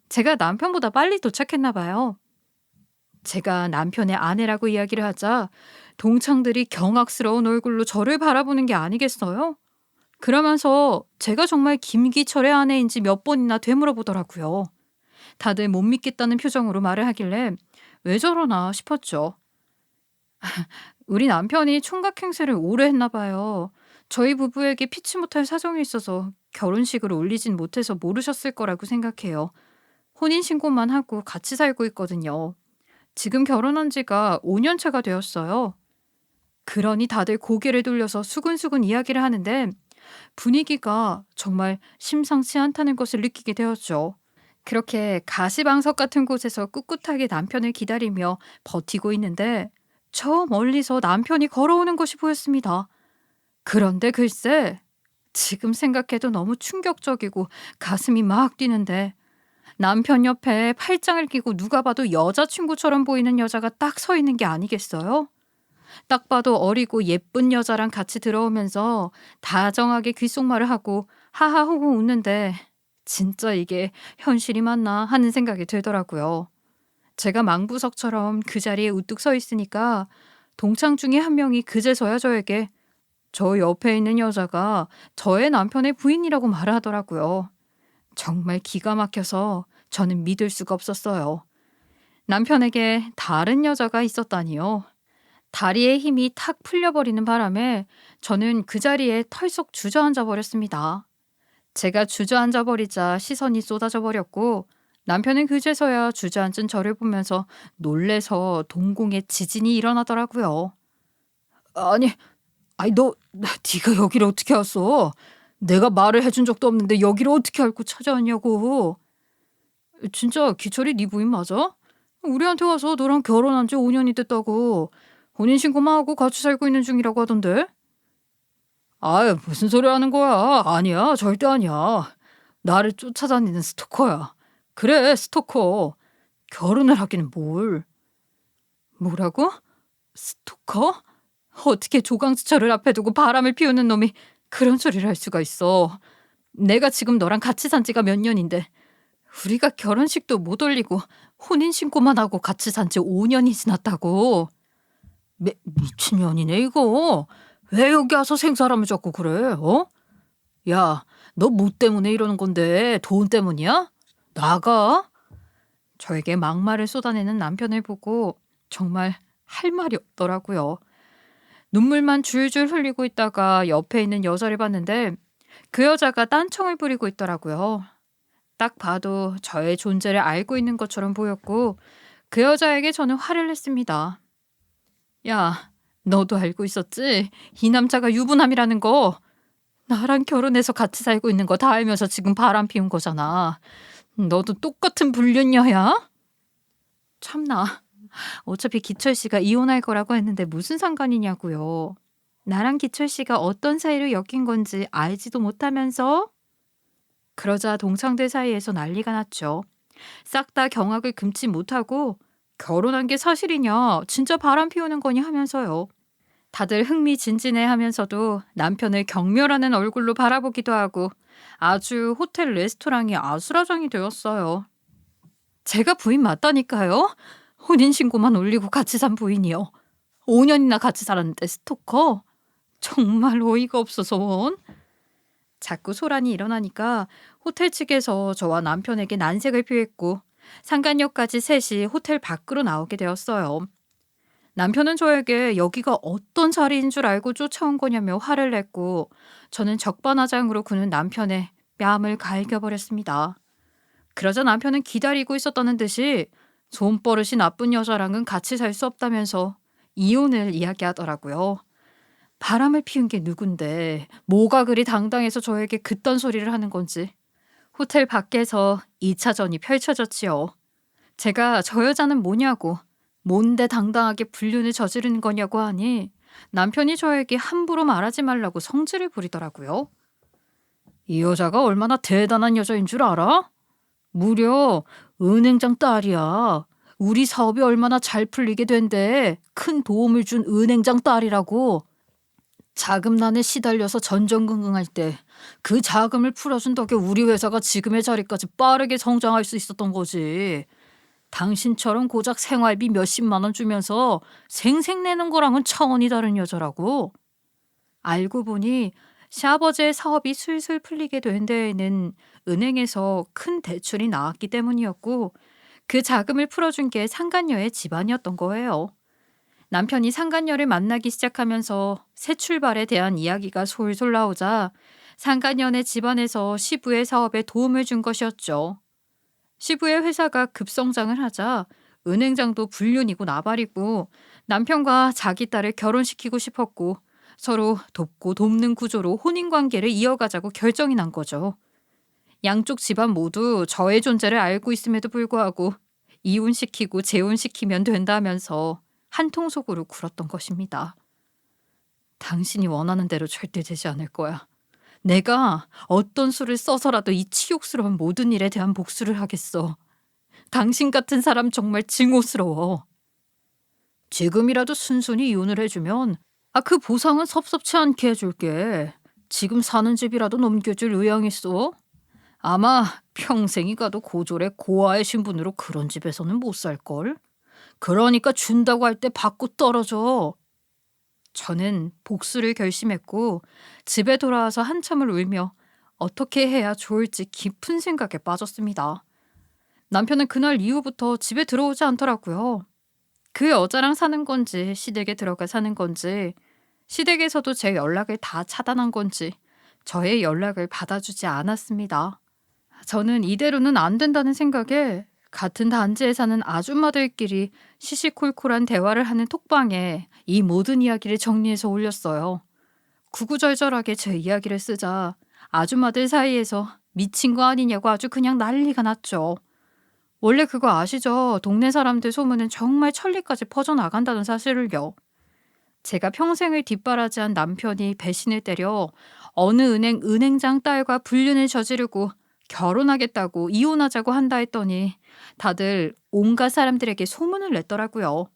제가 남편보다 빨리 도착했나 봐요. 제가 남편의 아내라고 이야기를 하자 동창들이 경악스러운 얼굴로 저를 바라보는 게 아니겠어요? 그러면서 제가 정말 김기철의 아내인지 몇 번이나 되물어보더라고요. 다들 못 믿겠다는 표정으로 말을 하길래 왜 저러나 싶었죠. 우리 남편이 총각 행세를 오래 했나 봐요. 저희 부부에게 피치 못할 사정이 있어서 결혼식을 올리진 못해서 모르셨을 거라고 생각해요. 혼인신고만 하고 같이 살고 있거든요. 지금 결혼한 지가 5년 차가 되었어요. 그러니 다들 고개를 돌려서 수근수근 이야기를 하는데 분위기가 정말 심상치 않다는 것을 느끼게 되었죠. 그렇게 가시방석 같은 곳에서 꿋꿋하게 남편을 기다리며 버티고 있는데 저 멀리서 남편이 걸어오는 것이 보였습니다. 그런데 글쎄, 지금 생각해도 너무 충격적이고 가슴이 막 뛰는데 남편 옆에 팔짱을 끼고 누가 봐도 여자친구처럼 보이는 여자가 딱 서 있는 게 아니겠어요? 딱 봐도 어리고 예쁜 여자랑 같이 들어오면서 다정하게 귓속말을 하고 하하호호 웃는데 진짜 이게 현실이 맞나 하는 생각이 들더라고요. 제가 망부석처럼 그 자리에 우뚝 서 있으니까 동창 중에 한 명이 그제서야 저에게 저 옆에 있는 여자가 저의 남편의 부인이라고 말을 하더라고요. 정말 기가 막혀서 저는 믿을 수가 없었어요. 남편에게 다른 여자가 있었다니요. 다리의 힘이 탁 풀려버리는 바람에 저는 그 자리에 털썩 주저앉아 버렸습니다. 제가 주저앉아 버리자 시선이 쏟아져 버렸고 남편은 그제서야 주저앉은 저를 보면서 놀래서 동공에 지진이 일어나더라고요. 아니, 네가 여기를 어떻게 왔어? 내가 말을 해준 적도 없는데 여기를 어떻게 알고 찾아왔냐고. 진짜 기철이 네 부인 맞아? 우리한테 와서 너랑 결혼한 지 5년이 됐다고. 혼인신고만 하고 같이 살고 있는 중이라고 하던데? 아유, 무슨 소리 하는 거야. 아니야, 절대 아니야. 나를 쫓아다니는 스토커야. 그래, 스토커. 결혼을 하기는 뭘. 뭐라고? 스토커? 어떻게 조강지철을 앞에 두고 바람을 피우는 놈이 그런 소리를 할 수가 있어. 내가 지금 너랑 같이 산 지가 몇 년인데 우리가 결혼식도 못 올리고 혼인신고만 하고 같이 산 지 5년이 지났다고. 미친년이네 이거. 왜 여기 와서 생사람을 잡고 그래? 어? 야, 너 뭐 때문에 이러는 건데? 돈 때문이야? 나가? 저에게 막말을 쏟아내는 남편을 보고 정말 할 말이 없더라고요. 눈물만 줄줄 흘리고 있다가 옆에 있는 여자를 봤는데 그 여자가 딴청을 부리고 있더라고요. 딱 봐도 저의 존재를 알고 있는 것처럼 보였고 그 여자에게 저는 화를 냈습니다. 야, 너도 알고 있었지? 이 남자가 유부남이라는 거. 나랑 결혼해서 같이 살고 있는 거 다 알면서 지금 바람 피운 거잖아. 너도 똑같은 불륜녀야? 참나. 어차피 기철 씨가 이혼할 거라고 했는데 무슨 상관이냐고요. 나랑 기철 씨가 어떤 사이로 엮인 건지 알지도 못하면서. 그러자 동창들 사이에서 난리가 났죠. 싹 다 경악을 금치 못하고 결혼한 게 사실이냐, 진짜 바람 피우는 거냐 하면서요. 다들 흥미진진해 하면서도 남편을 경멸하는 얼굴로 바라보기도 하고 아주 호텔 레스토랑이 아수라장이 되었어요. 제가 부인 맞다니까요. 혼인신고만 올리고 같이 산 부인이요. 5년이나 같이 살았는데 스토커? 정말 어이가 없어서 원. 자꾸 소란이 일어나니까 호텔 측에서 저와 남편에게 난색을 표했고 상간녀까지 셋이 호텔 밖으로 나오게 되었어요. 남편은 저에게 여기가 어떤 자리인 줄 알고 쫓아온 거냐며 화를 냈고 저는 적반하장으로 구는 남편의 뺨을 갈겨버렸습니다. 그러자 남편은 기다리고 있었다는 듯이 손버릇이 나쁜 여자랑은 같이 살 수 없다면서 이혼을 이야기하더라고요. 바람을 피운 게 누군데 뭐가 그리 당당해서 저에게 그딴 소리를 하는 건지. 호텔 밖에서 2차전이 펼쳐졌지요. 제가 저 여자는 뭐냐고, 뭔데 당당하게 불륜을 저지르는 거냐고 하니 남편이 저에게 함부로 말하지 말라고 성질을 부리더라고요. 이 여자가 얼마나 대단한 여자인 줄 알아? 무려 은행장 딸이야. 우리 사업이 얼마나 잘 풀리게 된데 큰 도움을 준 은행장 딸이라고. 자금난에 시달려서 전전긍긍할 때 그 자금을 풀어준 덕에 우리 회사가 지금의 자리까지 빠르게 성장할 수 있었던 거지. 당신처럼 고작 생활비 몇십만 원 주면서 생색내는 거랑은 차원이 다른 여자라고. 알고 보니 시아버지의 사업이 술술 풀리게 된 데에는 은행에서 큰 대출이 나왔기 때문이었고 그 자금을 풀어준 게 상간녀의 집안이었던 거예요. 남편이 상간녀를 만나기 시작하면서 새 출발에 대한 이야기가 솔솔 나오자 상간녀네 집안에서 시부의 사업에 도움을 준 것이었죠. 시부의 회사가 급성장을 하자 은행장도 불륜이고 나발이고 남편과 자기 딸을 결혼시키고 싶었고 서로 돕고 돕는 구조로 혼인관계를 이어가자고 결정이 난 거죠. 양쪽 집안 모두 저의 존재를 알고 있음에도 불구하고 이혼시키고 재혼시키면 된다면서 한통속으로 굴었던 것입니다. 당신이 원하는 대로 절대 되지 않을 거야. 내가 어떤 수를 써서라도 이 치욕스러운 모든 일에 대한 복수를 하겠어. 당신 같은 사람 정말 증오스러워. 지금이라도 순순히 이혼을 해주면 그 보상은 섭섭치 않게 해줄게. 지금 사는 집이라도 넘겨줄 의향 있어? 아마 평생이 가도 고졸의 고아의 신분으로 그런 집에서는 못 살걸? 그러니까 준다고 할 때 받고 떨어져. 저는 복수를 결심했고 집에 돌아와서 한참을 울며 어떻게 해야 좋을지 깊은 생각에 빠졌습니다. 남편은 그날 이후부터 집에 들어오지 않더라고요. 그 여자랑 사는 건지 시댁에 들어가 사는 건지 시댁에서도 제 연락을 다 차단한 건지 저의 연락을 받아주지 않았습니다. 저는 이대로는 안 된다는 생각에 같은 단지에 사는 아줌마들끼리 시시콜콜한 대화를 하는 톡방에 이 모든 이야기를 정리해서 올렸어요. 구구절절하게 제 이야기를 쓰자 아줌마들 사이에서 미친 거 아니냐고 아주 그냥 난리가 났죠. 원래 그거 아시죠? 동네 사람들 소문은 정말 천리까지 퍼져나간다는 사실을요. 제가 평생을 뒷바라지한 남편이 배신을 때려 어느 은행장 딸과 불륜을 저지르고 결혼하겠다고 이혼하자고 한다 했더니 다들 온갖 사람들에게 소문을 냈더라고요.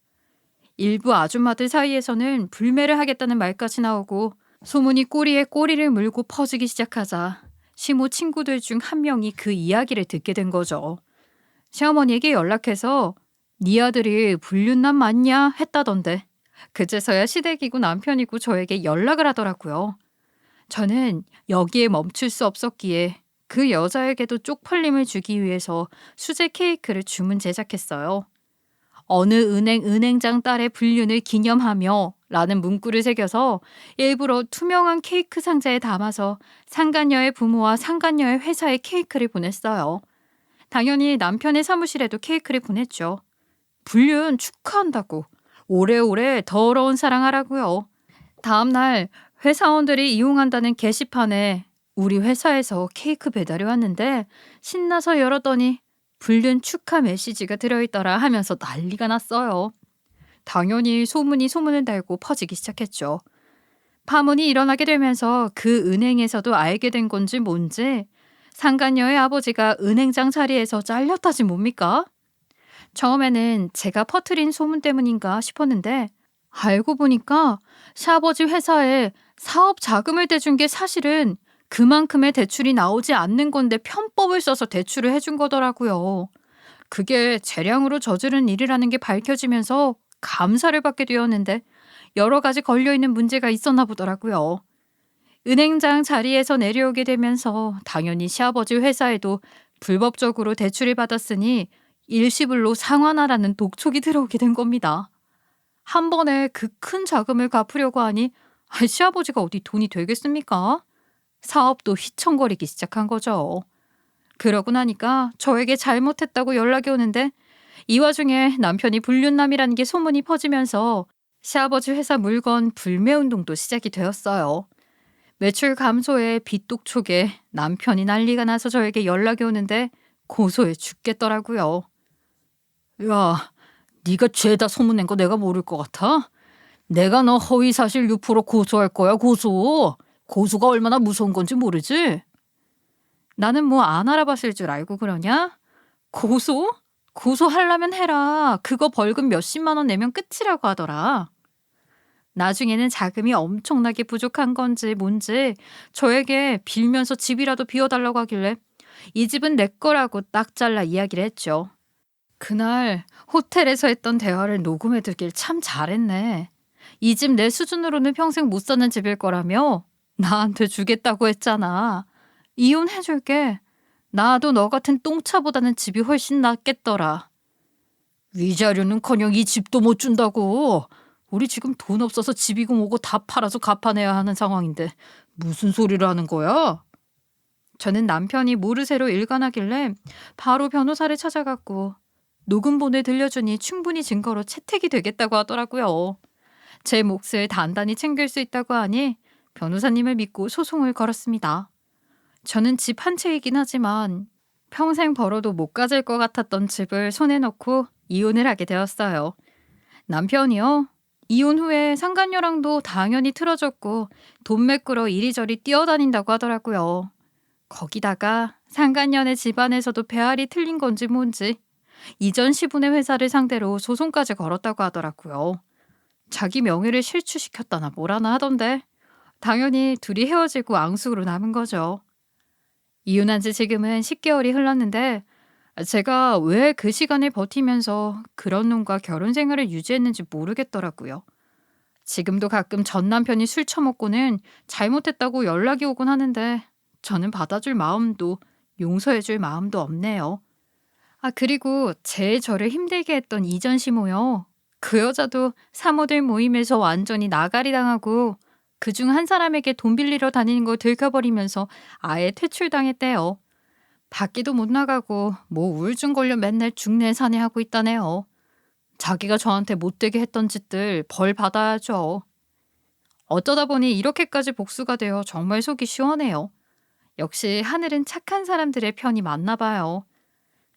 일부 아줌마들 사이에서는 불매를 하겠다는 말까지 나오고 소문이 꼬리에 꼬리를 물고 퍼지기 시작하자 시모 친구들 중 한 명이 그 이야기를 듣게 된 거죠. 시어머니에게 연락해서 네 아들이 불륜남 맞냐 했다던데 그제서야 시댁이고 남편이고 저에게 연락을 하더라고요. 저는 여기에 멈출 수 없었기에 그 여자에게도 쪽팔림을 주기 위해서 수제 케이크를 주문 제작했어요. 어느 은행장 딸의 불륜을 기념하며 라는 문구를 새겨서 일부러 투명한 케이크 상자에 담아서 상간녀의 부모와 상간녀의 회사에 케이크를 보냈어요. 당연히 남편의 사무실에도 케이크를 보냈죠. 불륜 축하한다고 오래오래 더러운 사랑하라고요. 다음날 회사원들이 이용한다는 게시판에 우리 회사에서 케이크 배달이 왔는데 신나서 열었더니 불륜 축하 메시지가 들어있더라 하면서 난리가 났어요. 당연히 소문이 소문을 달고 퍼지기 시작했죠. 파문이 일어나게 되면서 그 은행에서도 알게 된 건지 뭔지 상간녀의 아버지가 은행장 자리에서 잘렸다지 뭡니까? 처음에는 제가 퍼뜨린 소문 때문인가 싶었는데 알고 보니까 시아버지 회사에 사업 자금을 대준 게 사실은 그만큼의 대출이 나오지 않는 건데 편법을 써서 대출을 해준 거더라고요. 그게 재량으로 저지른 일이라는 게 밝혀지면서 감사를 받게 되었는데 여러 가지 걸려있는 문제가 있었나 보더라고요. 은행장 자리에서 내려오게 되면서 당연히 시아버지 회사에도 불법적으로 대출을 받았으니 일시불로 상환하라는 독촉이 들어오게 된 겁니다. 한 번에 그 큰 자금을 갚으려고 하니 시아버지가 어디 돈이 되겠습니까? 사업도 휘청거리기 시작한 거죠. 그러고 나니까 저에게 잘못했다고 연락이 오는데 이 와중에 남편이 불륜남이라는 게 소문이 퍼지면서 시아버지 회사 물건 불매운동도 시작이 되었어요. 매출 감소에 빚 독촉에 남편이 난리가 나서 저에게 연락이 오는데 고소해 죽겠더라고요. 야, 네가 죄다 소문낸 거 내가 모를 것 같아? 내가 너 허위사실 유포로 고소할 거야, 고소. 고소가 얼마나 무서운 건지 모르지? 나는 뭐 안 알아봤을 줄 알고 그러냐? 고소? 고소하려면 해라. 그거 벌금 몇십만 원 내면 끝이라고 하더라. 나중에는 자금이 엄청나게 부족한 건지 뭔지 저에게 빌면서 집이라도 비워달라고 하길래 이 집은 내 거라고 딱 잘라 이야기를 했죠. 그날 호텔에서 했던 대화를 녹음해두길 참 잘했네. 이 집 내 수준으로는 평생 못 사는 집일 거라며 나한테 주겠다고 했잖아. 이혼해줄게. 나도 너 같은 똥차보다는 집이 훨씬 낫겠더라. 위자료는커녕 이 집도 못 준다고. 우리 지금 돈 없어서 집이고 뭐고 다 팔아서 갚아내야 하는 상황인데 무슨 소리를 하는 거야? 저는 남편이 모르쇠로 일관하길래 바로 변호사를 찾아갔고 녹음본을 들려주니 충분히 증거로 채택이 되겠다고 하더라고요. 제 몫을 단단히 챙길 수 있다고 하니 변호사님을 믿고 소송을 걸었습니다. 저는 집 한 채이긴 하지만 평생 벌어도 못 가질 것 같았던 집을 손에 넣고 이혼을 하게 되었어요. 남편이요. 이혼 후에 상간녀랑도 당연히 틀어졌고 돈 메꾸러 이리저리 뛰어다닌다고 하더라고요. 거기다가 상간녀네 집안에서도 배알이 틀린 건지 뭔지 이전 시분의 회사를 상대로 소송까지 걸었다고 하더라고요. 자기 명예를 실추시켰다나 뭐라나 하던데 당연히 둘이 헤어지고 앙숙으로 남은 거죠. 이혼한 지 지금은 10개월이 흘렀는데 제가 왜 그 시간을 버티면서 그런 놈과 결혼 생활을 유지했는지 모르겠더라고요. 지금도 가끔 전 남편이 술 처먹고는 잘못했다고 연락이 오곤 하는데 저는 받아줄 마음도 용서해줄 마음도 없네요. 그리고 제일 저를 힘들게 했던 이전 시모요. 그 여자도 사모들 모임에서 완전히 나가리 당하고 그중 한 사람에게 돈 빌리러 다니는 거 들켜버리면서 아예 퇴출당했대요. 밖에도 못 나가고 뭐 우울증 걸려 맨날 중내 사내하고 있다네요. 자기가 저한테 못되게 했던 짓들 벌 받아야죠. 어쩌다 보니 이렇게까지 복수가 되어 정말 속이 시원해요. 역시 하늘은 착한 사람들의 편이 맞나 봐요.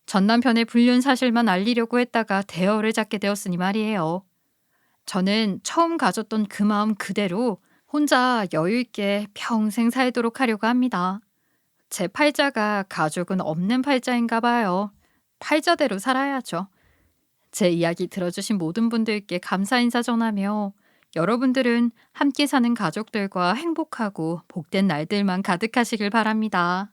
전 남편의 불륜 사실만 알리려고 했다가 대어를 잡게 되었으니 말이에요. 저는 처음 가졌던 그 마음 그대로 혼자 여유 있게 평생 살도록 하려고 합니다. 제 팔자가 가족은 없는 팔자인가 봐요. 팔자대로 살아야죠. 제 이야기 들어주신 모든 분들께 감사 인사 전하며 여러분들은 함께 사는 가족들과 행복하고 복된 날들만 가득하시길 바랍니다.